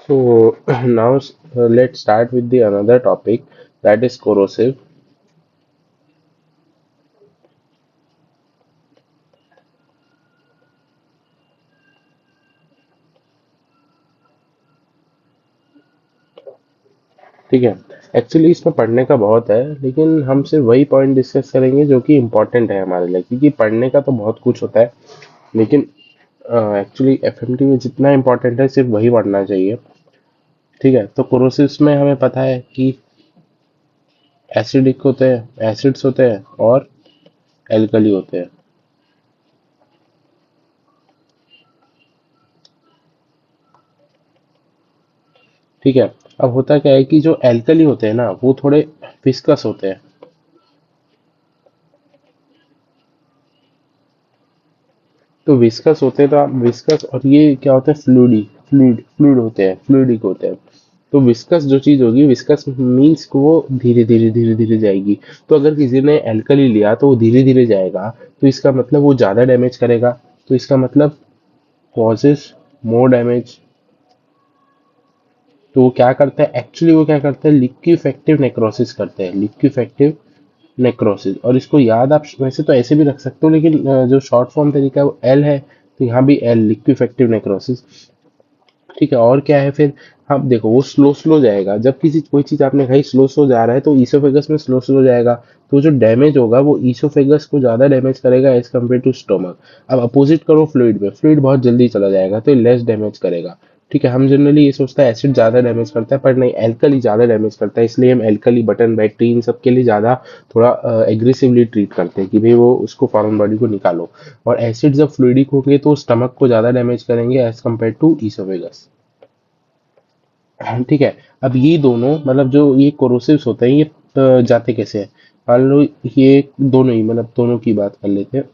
So now let's start with the another topic, that is corrosive. ठीक है। Actually इसमें पढ़ने का बहुत है, लेकिन हम सिर्फ वही पॉइंट डिस्कस करेंगे जो कि इम्पोर्टेंट है हमारे लिए, क्योंकि पढ़ने का तो बहुत कुछ होता है, लेकिन एक्चुअली एफएमटी में जितना इम्पोर्टेंट है सिर्फ वही पढ़ना चाहिए। ठीक है। तो कोरोसिव्स में हमें पता है कि एसिडिक होते हैं, एसिड्स होते हैं और एल्कली होते हैं। ठीक है। अब होता क्या है कि जो एल्कली होते हैं ना वो थोड़े विस्कस होते हैं। तो विस्कस होते हैं, तो आप विस्कस, और ये क्या होता है, फ्लूइड होते हैं, फ्लूइडिक होते हैं। तो विस्कस जो चीज होगी, विस्कस मीन्स को वो धीरे धीरे धीरे धीरे जाएगी। तो अगर किसी ने एल्कली लिया तो वो धीरे धीरे जाएगा, तो इसका मतलब वो ज्यादा डैमेज करेगा। तो इसका मतलब कॉजेस मोर डैमेज। तो वो क्या करता है, एक्चुअली वो क्या करता है, लिक्विफेक्टिव नेक्रोसिस करते हैं, लिक्विफेक्टिव नेक्रोसिस। और इसको याद आप वैसे तो ऐसे भी रख सकते हो, लेकिन जो शॉर्ट फॉर्म तरीका है वो एल है, तो यहाँ भी एल, लिक्विफेक्टिव नेक्रोसिस। ठीक है। और क्या है फिर, हम देखो वो स्लो स्लो जाएगा। जब किसी कोई चीज आपने खाई स्लो स्लो जा रहा है, तो ईसोफेगस में स्लो स्लो जाएगा। तो जो डैमेज होगा वो ईसोफेगस को ज्यादा डैमेज करेगा एज कम्पेयर टू स्टोमक। अब अपोजिट करो फ्लूइड में, फ्लूइड बहुत जल्दी चला जाएगा तो लेस डैमेज करेगा। ठीक है। हम जनरली ये सोचते हैं एसिड ज्यादा डैमेज करता है, पर नहीं, एल्कली ज्यादा डैमेज करता है। इसलिए हम एल्कली, बटन बैटरी, इन सब के लिए ज्यादा थोड़ा एग्रेसिवली ट्रीट करते हैं कि भाई वो उसको फॉरेन बॉडी को निकालो। और एसिड जब फ्लूइडिक होंगे तो स्टमक को ज्यादा डैमेज करेंगे एज कम्पेयर टू ईसोफेगस। ठीक है। अब ये दोनों मतलब जो ये कोरोसिव्स होते हैं, ये जाते कैसे हैं। मान लो ये दोनों ही, मतलब दोनों की बात कर लेते हैं।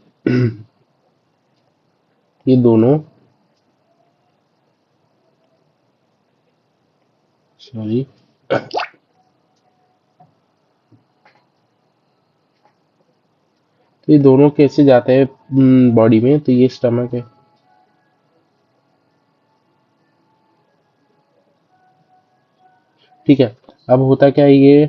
ये दोनों, सॉरी, तो ये दोनों कैसे जाते हैं बॉडी में, तो ये स्टमक है। ठीक है। अब होता क्या है ये,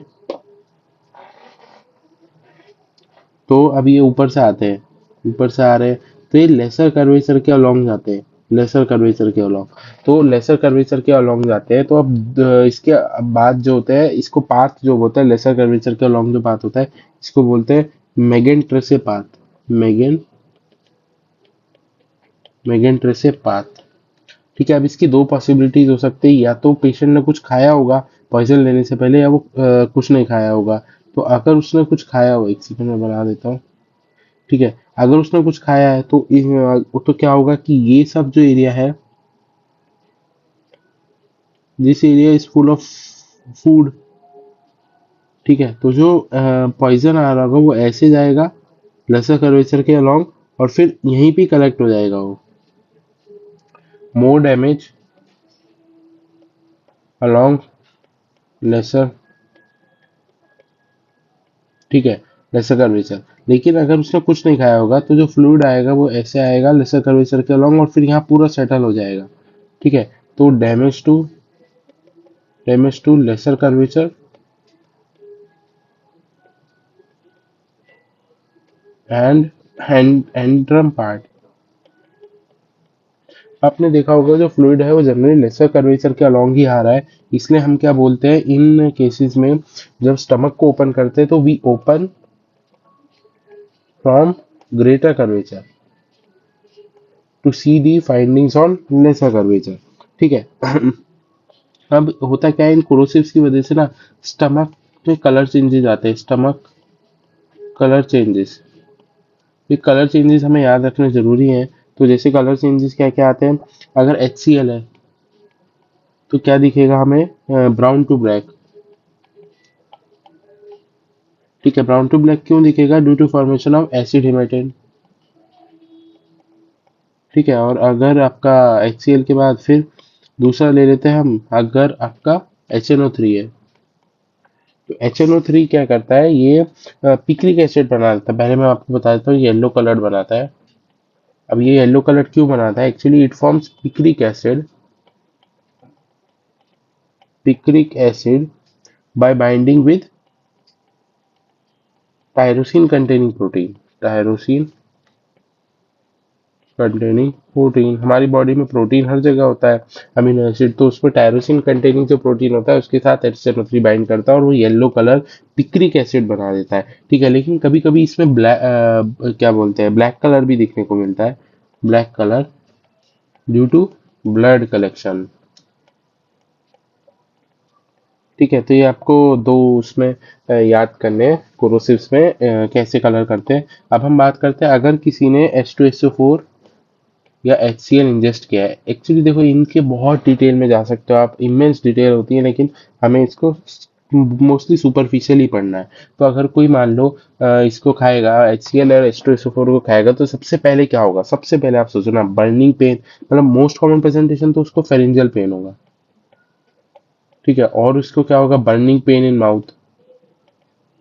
तो अब ये ऊपर से आते हैं, ऊपर से आ रहे हैं, तो ये लेसर कर्वेचर के अलोंग जाते हैं, लेसर कर्वेचर के अलोंग। तो लेसर कर्वेचर के अलोंग जाते हैं, तो अब इसके बाद जो होता है, इसको पाथ जो होता है, लेसर कर्वेचर के अलोंग जो पाथ होता है, इसको बोलते हैं magenstrasse path. Magen magenstrasse path. ठीक है। अब इसकी दो पॉसिबिलिटीज हो सकती है, या तो पेशेंट ने कुछ खाया होगा पॉइजन लेने से पहले, या वो कुछ नहीं खाया होगा। तो अगर उसने कुछ खाया हो, एक सेकंड में बना देता हूँ। ठीक है। अगर उसने कुछ खाया है तो तो क्या होगा कि ये सब जो एरिया है, this area is full of food. ठीक है। तो जो पॉइजन आ रहा होगा वो ऐसे जाएगा लेसर कर्वेचर के अलोंग, और फिर यहीं पे कलेक्ट हो जाएगा वो। More damage along lesser. ठीक है। Lesser curvature. लेकिन अगर उसने कुछ नहीं खाया होगा तो जो फ्लूइड आएगा वो ऐसे आएगा लेसर कर्वेचर के अलोंग, और फिर यहाँ पूरा सेटल हो जाएगा। ठीक है। तो damage to lesser curvature and antrum part. आपने देखा होगा जो फ्लूइड है वो जनरली लेसर कर्वेचर के अलोंग ही आ रहा है। इसलिए हम क्या बोलते हैं इन केसेस में, जब स्टमक को ओपन करते हैं तो we open from greater curvature to see the findings on lesser curvature. ठीक है। अब होता क्या है, इन कोरोसिव्स की वजह से ना स्टमक में कलर चेंजेस आते हैं, स्टमक कलर चेंजेस। ये कलर चेंजेस हमें याद रखना जरूरी है। तो जैसे कलर चेंजेस क्या क्या आते हैं, अगर HCl है तो क्या दिखेगा हमें, ब्राउन टू ब्लैक। ठीक है। ब्राउन टू ब्लैक क्यों दिखेगा, due to formation of acid hematite. ठीक है। और अगर आपका HCl के बाद फिर दूसरा ले लेते हैं हम, अगर आपका HNO3 है, तो HNO3 क्या करता है, ये पिक्रिक एसिड बना देता है। पहले मैं आपको बता देता हूँ, येलो कलर्ड बनाता है। अब ये येलो कलर क्यों बनाता है, actually it forms picric acid picric acid by binding with tyrosine containing protein. Tyrosine containing protein, हमारी बॉडी में प्रोटीन हर जगह होता है, अमीनो एसिड, तो उसमें टायरोसिन कंटेनिंग जो प्रोटीन होता है उसके साथ HCl3 बाइंड करता है और वो येलो कलर पिक्रिक एसिड बना देता है। ठीक है, लेकिन कभी कभी इसमें ब्लैक क्या बोलते हैं ब्लैक कलर भी दिखने को मिलता है, black colour due to blood collection. ठीक है, तो ये आपको दो उसमें याद करने हैं कोरोसिव्स में कैसे कलर करते हैं। अब हम बात करते हैं अगर किसी ने H2SO4 या HCl इंजेस्ट किया है। एक्चुअली देखो इनके बहुत डिटेल में जा सकते हो आप, इमेंस डिटेल होती है, लेकिन हमें इसको मोस्टली सुपरफिशियली पढ़ना है। तो अगर कोई मान लो इसको खाएगा, HCl और H2SO4 को खाएगा, तो सबसे पहले क्या होगा, सबसे पहले आप सोचो ना, बर्निंग पेन, मतलब मोस्ट कॉमन प्रेजेंटेशन तो उसको फेरेंजियल पेन होगा। ठीक है, और उसको क्या होगा, burning pain in mouth,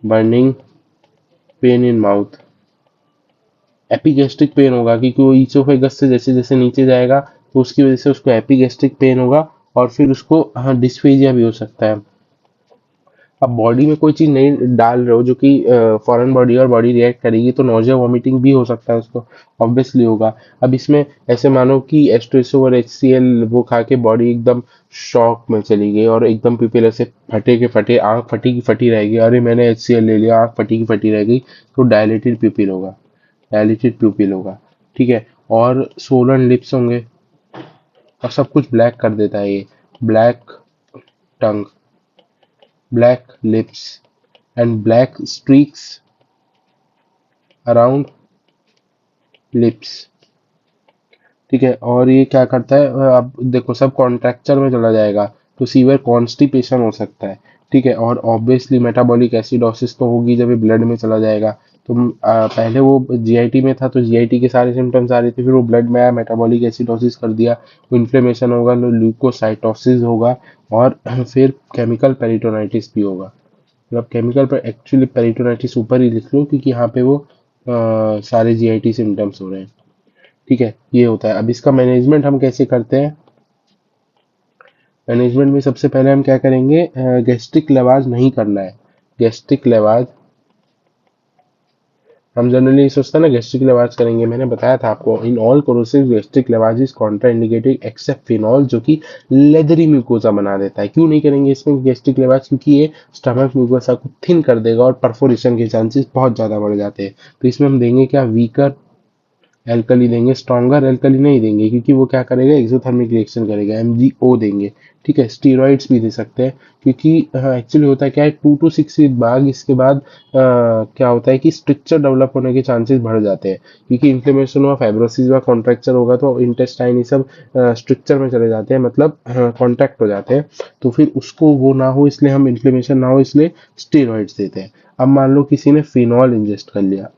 burning pain in mouth, epigastric pain होगा क्योंकि वो ईसोफेगस से जैसे जैसे नीचे जाएगा तो उसकी वजह से उसको एपिगेस्ट्रिक पेन होगा, और फिर उसको हाँ डिस्फेजिया भी हो सकता है। अब बॉडी में कोई चीज नहीं डाल रहे हो जो कि फॉरेन बॉडी और बॉडी रिएक्ट करेगी, तो नोजिया वॉमिटिंग भी हो सकता है उसको, ऑब्वियसली होगा। अब इसमें ऐसे मानो कि H2SO और HCl वो खा के बॉडी एकदम शॉक में चली गई और एकदम पीपल ऐसे फटे के फटे, आंख फटी की फटी रहेगी, अरे मैंने HCl ले लिया, आंख फटी की फटी रह गई, तो डायलेटेड प्यूपिल होगा, डायलेटेड प्यूपिल होगा। ठीक है, और सोलन लिप्स होंगे और सब कुछ ब्लैक कर देता है ये, black tongue, black lips and black streaks around lips. ठीक है, और ये क्या करता है, अब देखो सब कॉन्ट्रैक्चर में चला जाएगा, तो सीवियर कॉन्स्टिपेशन हो सकता है। ठीक है, और ऑब्वियसली मेटाबॉलिक एसिडोसिस तो होगी जब ये ब्लड में चला जाएगा। तो पहले वो जीआईटी में था तो जीआईटी के सारे सिम्टम्स आ रहे थे, फिर वो ब्लड में आया, मेटाबॉलिक एसिडोसिस कर दिया, तो इन्फ्लेमेशन होगा, ल्यूकोसाइटोसिस होगा, और फिर केमिकल पेरिटोनाइटिस भी होगा। मतलब केमिकल पर एक्चुअली पेरिटोनाइटिस ऊपर ही लिख लो क्योंकि यहाँ पे वो सारे जीआईटी सिम्टम्स हो रहे हैं। ठीक है, ये होता है। अब इसका मैनेजमेंट हम कैसे करते हैं, मैनेजमेंट में सबसे पहले हम क्या करेंगे, गैस्ट्रिक लेवाज नहीं करना है। गैस्ट्रिक लेवाज हम जनरली सोचते हैं ना गैस्ट्रिक लेवाज करेंगे, मैंने बताया था आपको, in all corrosive gastric lavage is contraindicated except phenol, जो कि लेदरी म्यूकोसा बना देता है। क्यों नहीं करेंगे इसमें गैस्ट्रिक लेवाज, क्योंकि ये स्टमक म्यूकोसा को थिन कर देगा और परफोरेशन के चांसेस बहुत ज्यादा बढ़ जाते हैं। तो इसमें हम देंगे क्या, वीकर एल्कली देंगे, स्ट्रॉन्गर एल्कली नहीं देंगे क्योंकि वो क्या करेगा, एक्सोथर्मिक रिएक्शन करेगा, MgO देंगे। ठीक है, स्टीरॉइड्स भी दे सकते हैं क्योंकि एक्चुअली होता है क्या है, 2 to 6 वीक बाद इसके बाद क्या होता है कि स्ट्रक्चर डेवलप होने के चांसेस बढ़ जाते हैं, क्योंकि इन्फ्लेमेशन हुआ, फाइब्रोसिस हुआ, कॉन्ट्रैक्चर होगा, तो इंटेस्टाइन ये सब स्ट्रक्चर में चले जाते हैं, मतलब कॉन्टैक्ट हो जाते हैं, तो फिर उसको वो ना हो, इसलिए हम इन्फ्लेमेशन ना हो इसलिए स्टीरॉइड्स देते हैं। अब मान लो किसी ने फिनॉल इंजेस्ट कर लिया,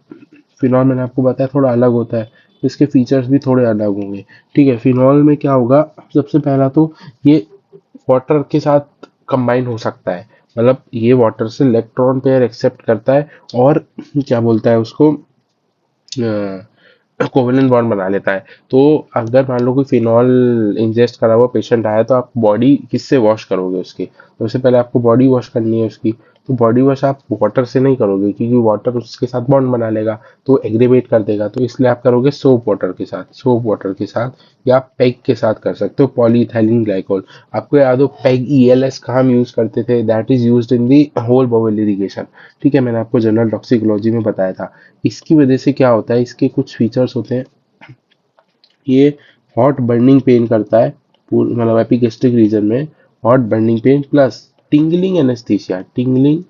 फिनॉल मैंने आपको बताया थोड़ा अलग होता है, तो इसके फीचर्स भी थोड़े अलग होंगे। ठीक है, फिनॉल में क्या होगा, सबसे पहला तो ये वाटर के साथ कंबाइन हो सकता है, मतलब ये वाटर से इलेक्ट्रॉन पेयर एक्सेप्ट करता है और क्या बोलता है उसको, कोवेलेंट बॉन्ड बना लेता है। तो अगर मान लो कोई फिनॉल इंजेस्ट करा हुआ पेशेंट आया, तो आप बॉडी किससे वॉश करोगे उसकी, तो उससे पहले आपको बॉडी वॉश करनी है उसकी। तो बॉडी वॉश आप वाटर से नहीं करोगे क्योंकि वाटर उसके साथ बॉन्ड बना लेगा तो एग्रीवेट कर देगा, तो इसलिए आप करोगे सोप वाटर के साथ, सोप वाटर के साथ, या पेग के साथ कर सकते हो, पॉलीइथाइलिन ग्लाइकोल। आपको याद हो पेग ELS कहाँ हम यूज करते थे, that is used in the whole bowel irrigation. ठीक है, मैंने आपको जनरल टॉक्सिकोलॉजी में बताया था। इसकी वजह से क्या होता है, इसके कुछ फीचर्स होते हैं, ये हॉट बर्निंग पेन करता है, मतलब एपिगेस्ट्रिक रीजन में hot burning pain plus tingling anaesthesia, tingling,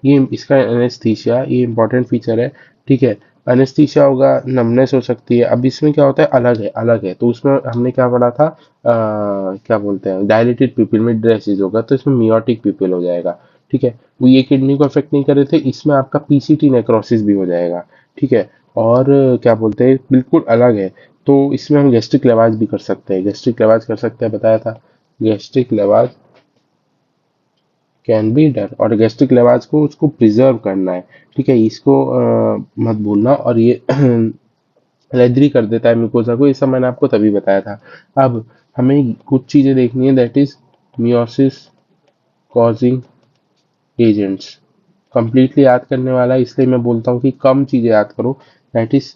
ये इसका एनेस्थीसिया, ये इंपॉर्टेंट फीचर है। ठीक है, एनेस्थीसिया होगा, नमनेस हो सकती है। अब इसमें क्या होता है, अलग है, अलग है, तो उसमें हमने क्या पढ़ा था, क्या बोलते हैं, डायलेटेड पिपिल में ड्रेसिस होगा, तो इसमें मियोटिक पिपिल हो जाएगा। ठीक है, वो ये किडनी को अफेक्ट नहीं कर रहे थे, इसमें आपका PCT नेक्रोसिस भी हो जाएगा। ठीक है, और क्या बोलते हैं, बिल्कुल अलग है। तो इसमें हम गैस्ट्रिक लेवाज भी कर सकते हैं, गैस्ट्रिक लेवाज कर सकते हैं, बताया था, गैस्ट्रिक लेवाज कैन बी डन, और गैस्ट्रिक लेवाज को उसको प्रिजर्व करना है। ठीक है, इसको मत भूलना, और ये लेदरी कर देता है म्यूकोसा को, ये सब मैंने आपको तभी बताया था। अब हमें कुछ चीजें देखनी है, that is meiosis causing agents. Completely याद करने वाला है, इसलिए मैं बोलता हूँ कि कम चीजें याद करो। दैट इज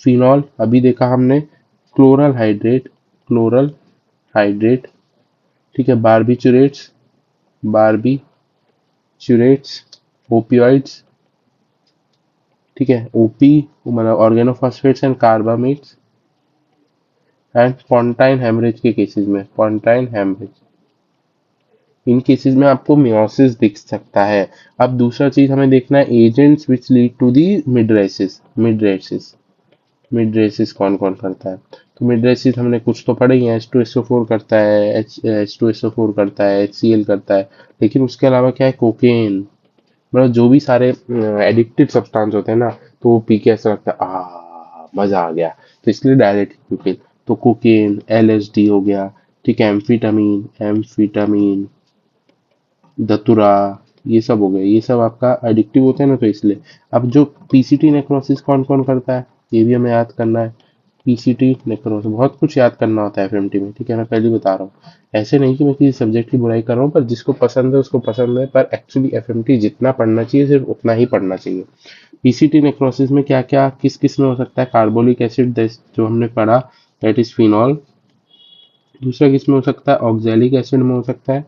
फिनॉल, अभी देखा हमने। क्लोरल हाइड्रेट, क्लोरल हाइड्रेट, ठीक है। बारबीचुरेट्स, बारबीचुरेट्स, ओपियोइड्स, ठीक है। ओपी मतलब organophosphates and carbamates, and pontine haemorrhage के केसेस में, पोंटाइन हेमरेज, इन केसेस में आपको मियोसिस दिख सकता है। अब दूसरा चीज हमें देखना है, agents which lead to the mydriasis. Mydriasis, mydriasis कौन कौन करता है? तो मिडरेसिस हमने कुछ तो पढ़े ही है, H2SO4 करता है, H2SO4 करता है, HCl करता है। लेकिन उसके अलावा क्या है? कोकेन, मतलब जो भी सारे एडिक्टिव सब्सटेंस होते हैं ना, तो वो पी के ऐसा लगता है मजा आ गया, तो इसलिए डायरेक्ट प्यूपिल। तो कोकेन, LSD हो गया, ठीक है। एम्फीटामीन, एम्फीटामीन, धतुरा, ये सब हो गए, ये सब आपका एडिक्टिव होते हैं ना, तो इसलिए। अब जो पीसीटी नेक्रोसिस कौन कौन करता है, ये भी हमें याद करना है। पीसीटी नेक्रोसिस बहुत कुछ याद करना होता है एफएमटी में, ठीक है। मैं पहले बता रहा हूँ, ऐसे नहीं कि मैं किसी सब्जेक्ट की बुराई कर रहा हूँ, पर जिसको पसंद है उसको पसंद है, पर एक्चुअली एफएमटी जितना पढ़ना चाहिए सिर्फ उतना ही पढ़ना चाहिए। पीसीटी नेक्रोसिस में क्या क्या किस किस में हो सकता है? कार्बोलिक एसिड जो हमने पढ़ा, दैट इज फिनॉल। दूसरा किस में हो सकता है? ऑक्जेलिक एसिड में हो सकता है,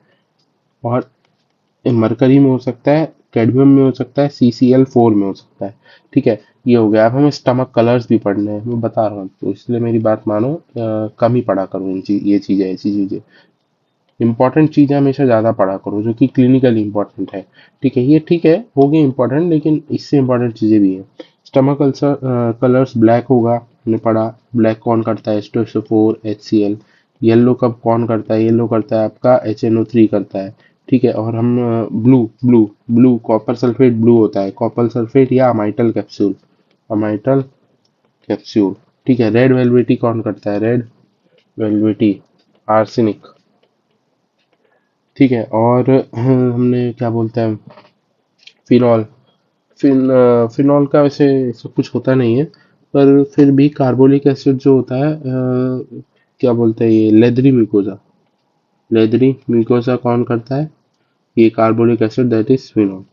और मरकरी में हो सकता है, कैडमियम में हो सकता है, CCl4 में हो सकता है, ठीक है। ये हो गया। अब हमें स्टमक कलर्स भी पढ़ने हैं, मैं बता रहा हूँ, तो इसलिए मेरी बात मानो, कम ही पढ़ा करो ये चीजें, ऐसी चीजें। इंपॉर्टेंट चीजें हमेशा ज्यादा पढ़ा करो जो कि क्लिनिकली इंपॉर्टेंट है, ठीक है। ये ठीक है, हो गई इंपॉर्टेंट, लेकिन इससे इंपॉर्टेंट चीजें भी हैं। स्टमक अल्सर कलर्स ब्लैक होगा, हमने पढ़ा। ब्लैक कौन करता है? H2SO4, HCl। येलो कब कौन करता है? येलो करता है आपका HNO3 करता है, ठीक है। और हम blue, blue copper sulphate blue होता है, कॉपर सल्फेट या अमाइटल कैप्सूल, अमाइटल कैप्सूल, ठीक है। रेड वेलवेटी कौन करता है? रेड वेलवेटी, आर्सेनिक, ठीक है। और हमने क्या बोलते हैं, फिनॉल। फिनॉल का वैसे सब कुछ होता नहीं है, पर फिर भी कार्बोलिक एसिड जो होता है, क्या बोलते हैं, ये लेदरी म्यूकोजा, लेदरी म्यूकोजा कौन करता है? ये carbolic acid, that is phenol,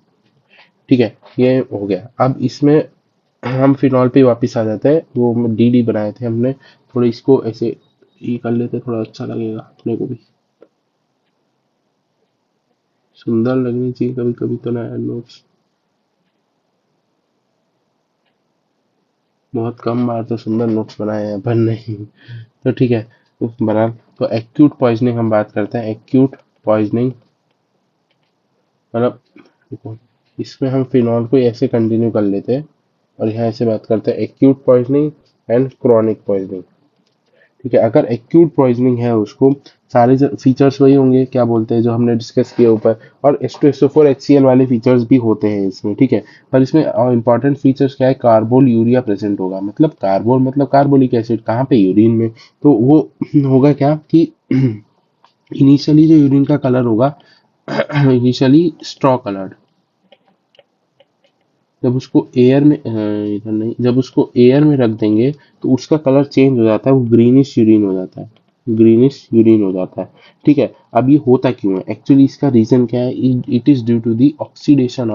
ठीक है। ये हो गया। अब इसमें हम फिनॉल पे वापस आ जाते हैं, वो डी बनाए थे हमने, थोड़ा इसको ऐसे ये कर लेते, थोड़ा अच्छा लगेगा अपने को भी, सुंदर लगनी चाहिए कभी कभी तो ना नोट्स। बहुत कम बार तो सुंदर नोट्स बनाए हैं, पर नहीं, तो ठीक है, बना। तो एक्यूट पॉइजनिंग हम बात करते हैं, एक्यूट पॉइजनिंग मतलब, देखो, इसमें हम फिनॉल को ऐसे कंटिन्यू कर लेते हैं, और यहाँ ऐसे बात करते हैं acute poisoning and chronic poisoning, ठीक है। अगर एक्यूट पॉइजनिंग है, उसको सारे फीचर्स वही होंगे, क्या बोलते हैं, जो हमने डिस्कस किए ऊपर। और H2SO4 HCl वाले फीचर्स भी होते हैं इसमें, ठीक है। पर इसमें इंपॉर्टेंट फीचर्स क्या है? कार्बोल यूरिया प्रेजेंट होगा, मतलब कार्बोल मतलब कार्बोलिक एसिड, कहाँ पे? यूरिन में। तो वो होगा क्या कि इनिशियली जो यूरिन का कलर होगा, इनिशियली स्ट्रॉ कलर्ड, जब उसको एयर में इधर नहीं, जब उसको एयर में रख देंगे तो उसका कलर चेंज हो जाता है, वो ग्रीनिश यूरिन हो जाता है, ग्रीनिश यूरिन हो जाता है, ठीक है। अब ये होता क्यों है एक्चुअली? इसका रीजन क्या है? It is due to the oxidation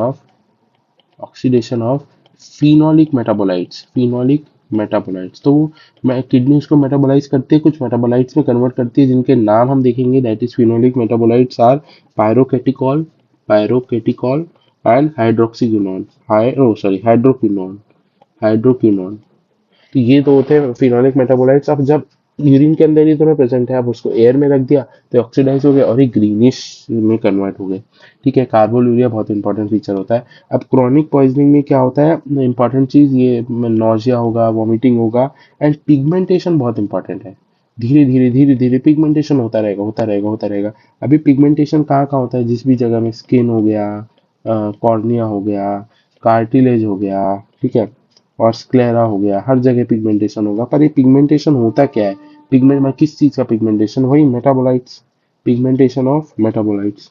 of phenolic metabolites, phenolic metabolites. तो किडनी उसको मेटाबोलाइज करती है, कुछ मेटाबोलाइट्स में कन्वर्ट करती है, जिनके नाम हम देखेंगे, that is phenolic metabolites are pyrocatechol, pyrocatechol and hydroxyquinone, hydroquinone, hydroquinone. तो ये तो होते हैं फिनोलिक मेटाबोलाइट्स। अब जब यूरिन के अंदर ही तो प्रेजेंट है, अब उसको एयर में रख दिया तो ऑक्सीडाइज हो गए और ये ग्रीनिश में कन्वर्ट हो गए, ठीक है। कार्बोलूरिया बहुत इंपॉर्टेंट फीचर होता है। अब क्रॉनिक पॉइजनिंग में क्या होता है? इंपॉर्टेंट चीज ये, नोजिया होगा, वॉमिटिंग होगा, एंड पिगमेंटेशन बहुत इंपॉर्टेंट है। धीरे धीरे धीरे धीरे पिगमेंटेशन होता रहेगा, होता रहेगा, होता रहेगा। अभी पिगमेंटेशन कहाँ कहाँ होता है? जिस भी जगह में, स्किन हो गया, कॉर्निया हो गया, कार्टिलेज हो गया, ठीक है, और स्क्लेरा हो गया, हर जगह पिगमेंटेशन होगा। पर ये पिगमेंटेशन होता क्या है? पिगमेंट में किस चीज का पिगमेंटेशन? वही metabolites, pigmentation of metabolites,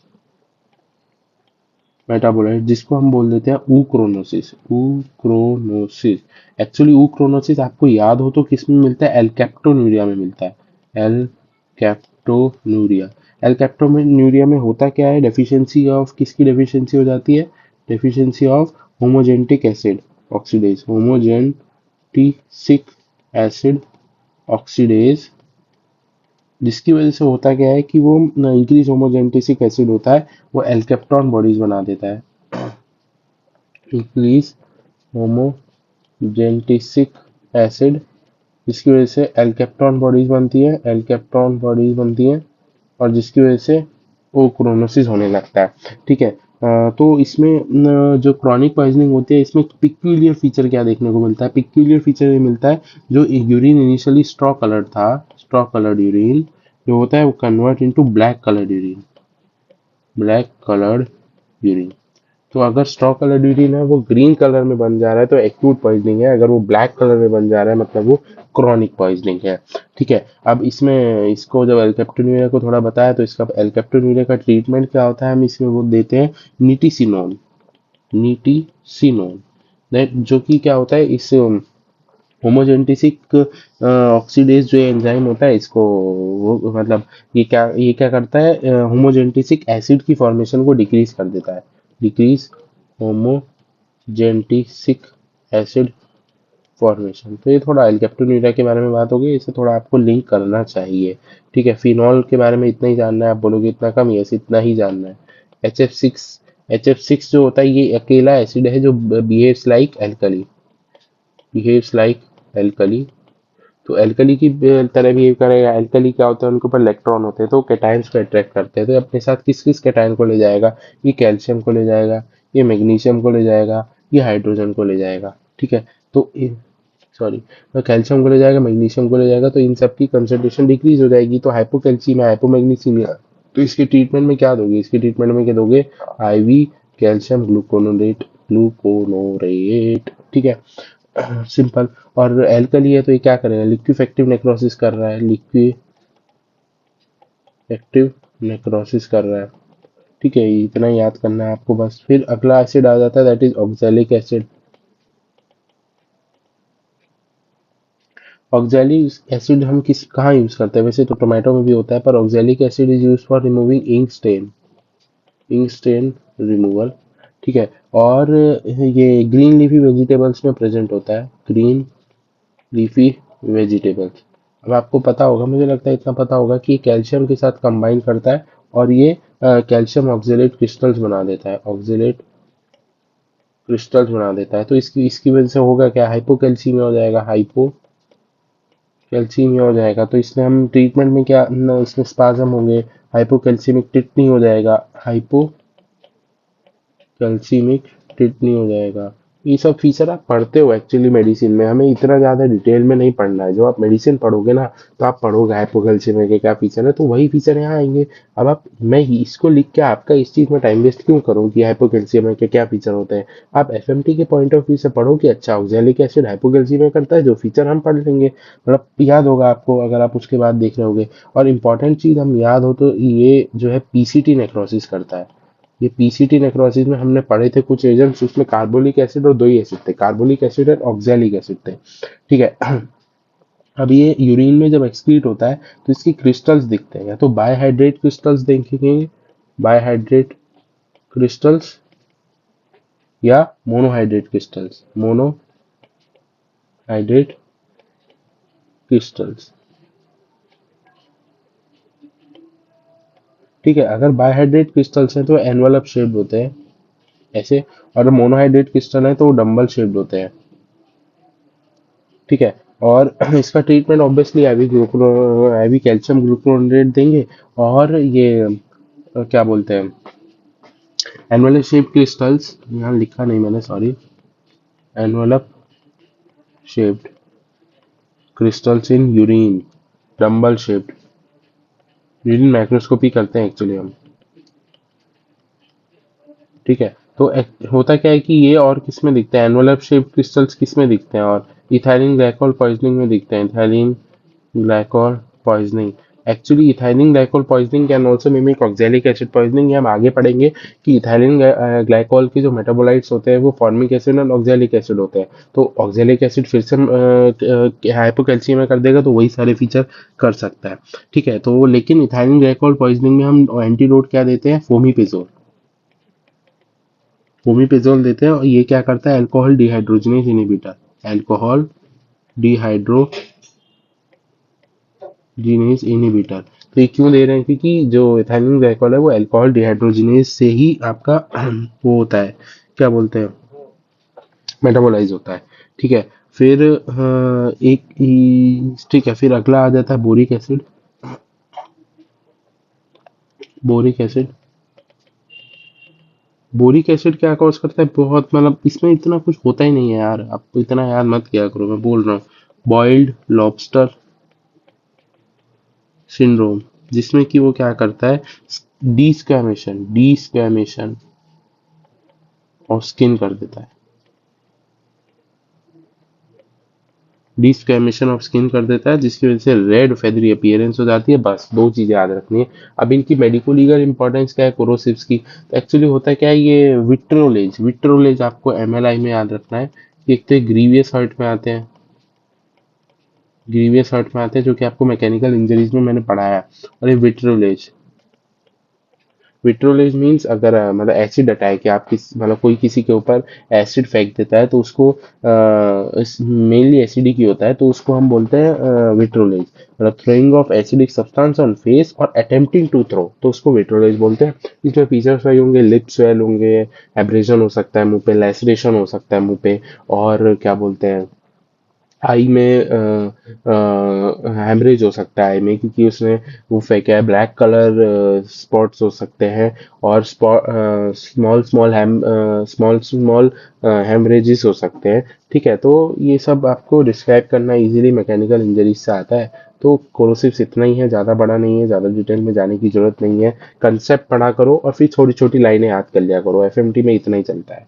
metabolite, जिसको हम बोल देते हैं ऊक्रोनोसिस, ऊक्रोनोसिस। एक्चुअली ऊक्रोनोसिस आपको याद हो तो किस में मिलता है? एल कैप्टोन्यूरिया में मिलता है, एल कैप्टोन्यूरिया। एल्केप्टोन्यूरिया में होता क्या है, डेफिशिएंसी ऑफ किसकी डेफिशिएंसी हो जाती है, deficiency of homogentisic acid oxidase, homogentisic acid oxidase, जिसकी वजह से होता क्या है कि वो इंक्रीज होमोजेनिक एसिड होता है, वो एल्केप्टॉन बॉडीज बना देता है, इंक्रीज होमोजेनिक एसिड, जिसकी वजह से एल्केप्टॉन बॉडीज बनती है, एल्केप्टॉन बॉडीज बनती हैं, और जिसकी वजह से वो क्रोनोसिस होने लगता है। ठीक है, तो इसमें जो क्रॉनिक पॉइजनिंग होती है, इसमें पिक्यूलियर फीचर क्या देखने को मिलता है, पिक्यूलियर फीचर ये मिलता है जो यूरिन इनिशियली स्ट्रॉ कलर्ड था, स्ट्रॉ कलर्ड यूरिन जो होता है वो convert into black coloured urine, black coloured urine. तो अगर स्ट्रॉ कलर यूरिन है वो ग्रीन कलर में बन जा रहा है तो एक्यूट पॉइजनिंग है, अगर वो ब्लैक कलर में बन जा रहा है मतलब वो क्रॉनिक पॉइजनिंग है। ठीक है, अब इसमें इसको जब एल्केप्टोन्यूरिया को थोड़ा बताया तो इसका एल्केप्टोन्यूरिया का ट्रीटमेंट क्या होता है, हम इसमें वो देते हैं नीटिसिनोन, नीटिसिनोन दैट जो कि क्या होता है, इस होमोजेनिटिक ऑक्सीडेज जो एंजाइम होता है इसको वो मतलब ये क्या करता है, होमोजेनिटिक एसिड की फॉर्मेशन को डिक्रीज कर देता है, डिक्रीज होमोजेनिटिक एसिड फॉर्मेशन। तो ये थोड़ा एल्केप्टोन्यूरिया के बारे में बात होगी, इसे थोड़ा आपको लिंक करना चाहिए। ठीक है, फिनॉल के बारे में इतना ही जानना है, आप बोलोगे इतना कम, यस इतना ही जानना है। HF6, HF6 जो होता है ये अकेला एसिड है जो behaves like alkali, behaves like alkali, तो एल्कली की तरह बिहेव करेगा। एल्कली क्या होता है, उनके ऊपर इलेक्ट्रॉन होते हैं तो कैटायंस को अट्रैक्ट करते हैं, तो अपने साथ किस किस कैटायन को ले जाएगा, ये कैल्शियम को ले जाएगा, ये मैग्नीशियम को ले जाएगा, ये हाइड्रोजन को ले जाएगा। ठीक है, तो सॉरी, तो कैल्शियम को ले जाएगा, मैग्नीशियम को ले जाएगा, तो इन सब की कंसंट्रेशन डिक्रीज हो जाएगी, तो हाइपोकैल्सीमिया, हाइपोमैग्नीसीमिया। तो इसके ट्रीटमेंट में क्या दोगे, इसके ट्रीटमेंट में क्या दोगे, IV कैल्शियम ग्लूकोनोरेट, ग्लूकोनोरेट। ठीक है, सिंपल। और एल्कली है तो ये क्या करेगा, लिक्विफेक्टिव नेक्रोसिस कर रहा है, लिक्विफेक्टिव नेक्रोसिस कर रहा है। ठीक है, इतना याद करना है आपको बस। फिर अगला एसिड आ जाता है that is oxalic acid. Oxalic acid हम किस कहाँ यूज करते हैं, वैसे तो टोमेटो में भी होता है, पर oxalic acid is use for removing ink stain, ink stain removal. ठीक है, और ये ग्रीन लीफी वेजिटेबल्स में प्रेजेंट होता है, ग्रीन लीफी वेजिटेबल्स। अब आपको पता होगा, मुझे लगता है इतना पता होगा कि कैल्शियम के साथ कंबाइन करता है और ये कैल्शियम ऑक्जेलेट क्रिस्टल्स बना देता है, ऑक्जेलेट क्रिस्टल्स बना देता है। तो इसकी इसकी वजह से होगा क्या, हाइपोकैल्सीमिया हो जाएगा, हाइपोकैल्सीमिया हो जाएगा। तो इसमें हम ट्रीटमेंट में क्या इसमें स्पाज्म होंगे, हाइपोकैल्सीमिक टिटनी हो जाएगा, कैल्सीमिक टिटनी हो जाएगा। ये सब फीचर आप पढ़ते हो एक्चुअली मेडिसिन में, हमें इतना ज़्यादा डिटेल में नहीं पढ़ना है। जो आप मेडिसिन पढ़ोगे ना तो आप पढ़ोगे हाइपोकैल्सीमिया के क्या फीचर है, तो वही फीचर यहाँ आएंगे। अब आप मैं ही इसको लिख के आपका इस चीज़ में टाइम वेस्ट क्यों करूँ कि हाइपोकैल्सीमिया के क्या फीचर होते हैं। आप FMT के पॉइंट ऑफ व्यू से पढ़ो कि अच्छा ऑक्सैलिक एसिड हाइपोकैल्सीमिया करता है, जो फीचर हम पढ़ लेंगे, मतलब याद होगा आपको अगर आप उसके बाद देख रहे होगे। और इम्पॉर्टेंट चीज़ हम याद हो तो ये जो है PCT नेक्रोसिस करता है। ये PCT नेक्रोसिस में हमने पढ़े थे कुछ एजेंट्स, उसमें कार्बोलिक एसिड और दो ही एसिड थे, कार्बोलिक एसिड और ऑक्सैलिक एसिड थे। ठीक है, अब ये यूरिन में जब एक्सक्रीट होता है तो इसकी क्रिस्टल्स दिखते हैं, या तो बायहाइड्रेट क्रिस्टल्स देखेंगे, बायहाइड्रेट क्रिस्टल्स, या मोनोहाइड्रेट क्रिस्टल्स, मोनोहाइड्रेट क्रिस्टल्स। ठीक है, अगर बायहाइड्रेट क्रिस्टल्स हैं तो एनवलप शेप्ड होते हैं ऐसे, और मोनोहाइड्रेट क्रिस्टल है तो वो डंबल शेप्ड होते हैं। ठीक है, और इसका treatment obviously IV calcium gluconate देंगे, और ये क्या बोलते हैं, एनवलप शेप क्रिस्टल्स, यहाँ लिखा नहीं मैंने sorry, envelope shaped crystals in urine, dumbbell shaped, urine microscopy करते हैं एक्चुअली हम। ठीक है, तो होता क्या है कि ये और किस में दिखते हैं, एनवलप शेप क्रिस्टल्स किस में दिखते हैं, और इथाइलिन ग्लाइकोल पॉइजनिंग में दिखते हैं, ethylene glycol poisoning. Actually ethylene glycol poisoning can also mimic oxalic acid poisoning. हम आगे पढ़ेंगे कि इथाइलिन ग्लाइकोल के जो मेटाबोलाइट्स होते हैं वो फॉर्मिक एसिड और ऑक्जेलिक एसिड होते हैं। तो ऑक्जेलिक एसिड फिर से हाइपोकैल्सियम कर देगा, तो वही सारे फीचर कर सकता है। ठीक है, तो लेकिन इथाइलिन ग्लाइकोल पॉइजनिंग में हम एंटीडोट क्या देते हैं, फोमीपिजोल। फोमीपिजोल देते हैं, और ये क्या करता है, alcohol dehydrogenase inhibitor, alcohol dehydrogenase inhibitor. तो ये क्यों दे रहे हैं, क्योंकि जो इथाइलिन ग्लाइकोल है वो अल्कोहल डिहाइड्रोजिनेज से ही आपका वो होता है, क्या बोलते हैं, मेटाबोलाइज होता है। ठीक है, फिर ठीक है, फिर अगला आ जाता है boric acid. Boric acid, boric acid क्या कॉज करता है, बहुत मतलब इसमें इतना कुछ होता ही नहीं है यार, आप इतना याद मत किया करो, मैं बोल रहा हूँ। बॉइल्ड लॉबस्टर सिंड्रोम, जिसमें कि वो क्या करता है, डी स्क्वैमेशन और स्किन कर देता है, डिस्क्वेमेशन ऑफ स्किन कर देता है, जिसकी वजह से रेड फेदरी अपीयरेंस हो जाती है। बस दो चीजें याद रखनी है। अब इनकी मेडिको लीगल इंपॉर्टेंस क्या है कोरोसिव्स की, तो एक्चुअली होता है क्या है, ये विट्रोलेज, विट्रोलेज आपको एमएलआई में याद रखना है। एक तो ग्रीवियस हर्ट में आते हैं, ग्रीवियस हर्ट में आते हैं, जो कि आपको मैकेनिकल इंजरीज में मैंने पढ़ाया है। और ये विट्रोलेज, विट्रोलेज मीन्स अगर मतलब एसिड अटैक है, आप किस मतलब कोई किसी के ऊपर एसिड फेंक देता है, तो उसको मेनली एसिड ही होता है, तो उसको हम बोलते हैं विट्रोलेज। मतलब throwing of acidic substance on face और अटेम्प्टिंग टू थ्रो, तो उसको विट्रोलेज बोलते हैं। इसमें फीचर्स वही होंगे, लिप स्वेल होंगे, एब्रेजन हो सकता है मुंह पे, लैसरेशन हो सकता है मुंह पे, और क्या बोलते हैं, आई में हैमरेज हो सकता है आई में, क्योंकि उसने वो फेंका है। ब्लैक कलर स्पॉट्स हो सकते हैं, और स्मॉल स्मॉल स्मॉल स्मॉल हैमरेजेस हो सकते हैं। ठीक है, तो ये सब आपको डिस्क्राइब करना इजीली मैकेनिकल इंजरीज से आता है। तो कोरोसिव्स इतना ही है, ज़्यादा बड़ा नहीं है, ज़्यादा डिटेल में जाने की जरूरत नहीं है। कंसेप्ट पढ़ा करो और फिर छोटी छोटी लाइनें याद कर लिया करो, एफएमटी में इतना ही चलता है।